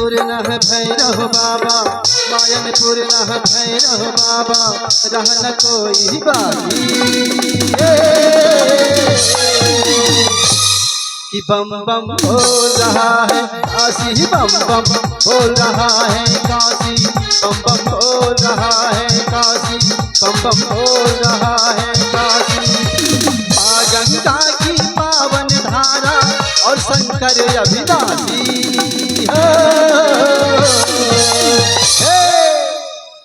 न भैरव बाबा, मायनपुर न भैरव बाबा, रहन कोई बाकी कि बम बम बोल रहा है काशी, बम बम बोल रहा है काशी, बम बम बोल रहा है काशी, बम बम बोल रहा है काशी। गंगा की पावन धारा और शंकर अभिलाषी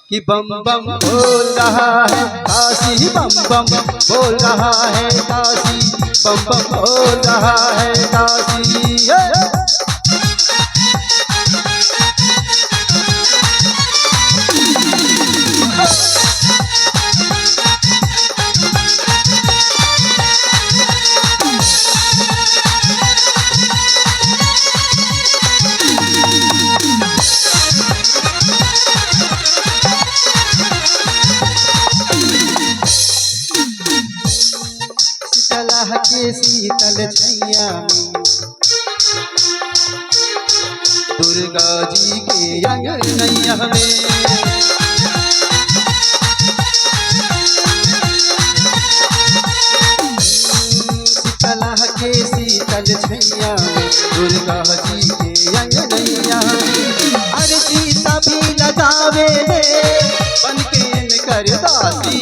कि बम बम बोल रहा है काशी, बम बम बोल रहा है काशी, बम बम बोल रहा है काशी। शीतला के शीतल छैया में दुर्गा जी के अंगनैया में, शीतला के शीतल छैया में दुर्गा जी के अंगनैया में, अर्जी सभी लगावे दे बन के कर दासी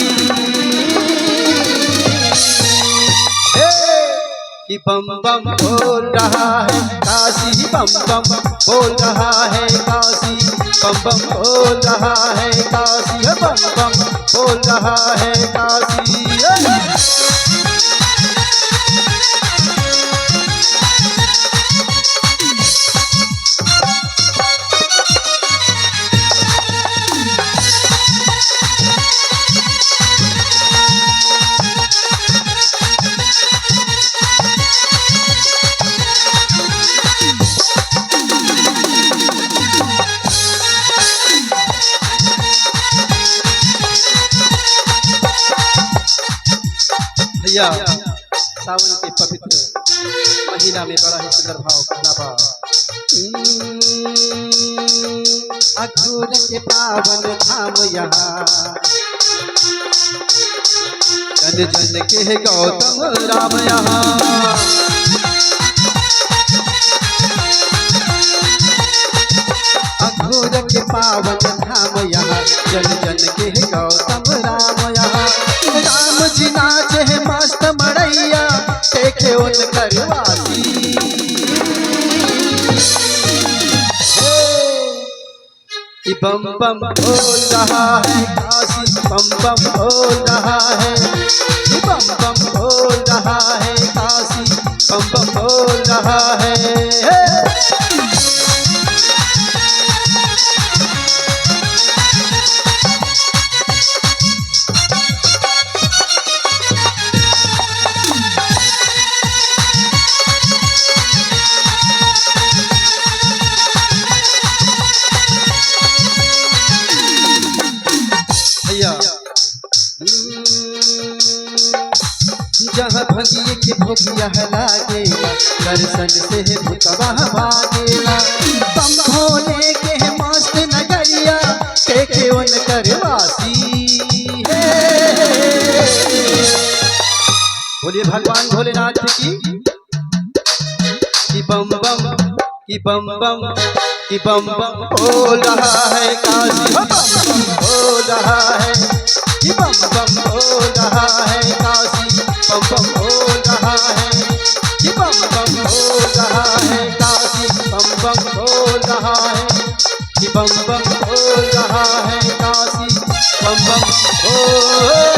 कि बम बम बोल रहा है काशी, बम बम बोल रहा है काशी, बम बम बोल रहा है काशी, बम बम बोल रहा है काशी। भैया सावन के पवित्र महीना में बड़ा ही सुंदर भाव करना बा। अघोर के पावन धाम यहाँ, जन जन के गौतम राम यहाँ, अघोर के पावन धाम यहाँ, जन जन के गौतम राम यहाँ। राम जी नाचे है मस्त मड़ैया, देखे उनकर वासी कि बम बम बोल रहा है काशी, बम बम बोल रहा है कि बम बम बोल रहा है काशी, बम बम बोल रहा है। जहाँ भंगिए के भोगिया लागेला, दर्शन से भूतवा भागेला, बम भोले के मस्त नगरिया, देखे उनकर वासी बोलिए भगवान भोलेनाथ की बम बम कि बम बम कि बम बम बोल रहा है काशी, बम बम बोल रहा है कि बम बम बोल रहा है काशी, बम बम बोल रहा है कि बम बम बोल रहा है काशी, बम बम बोल रहा है कि बम बम बोल रहा है काशी, बम बम बोल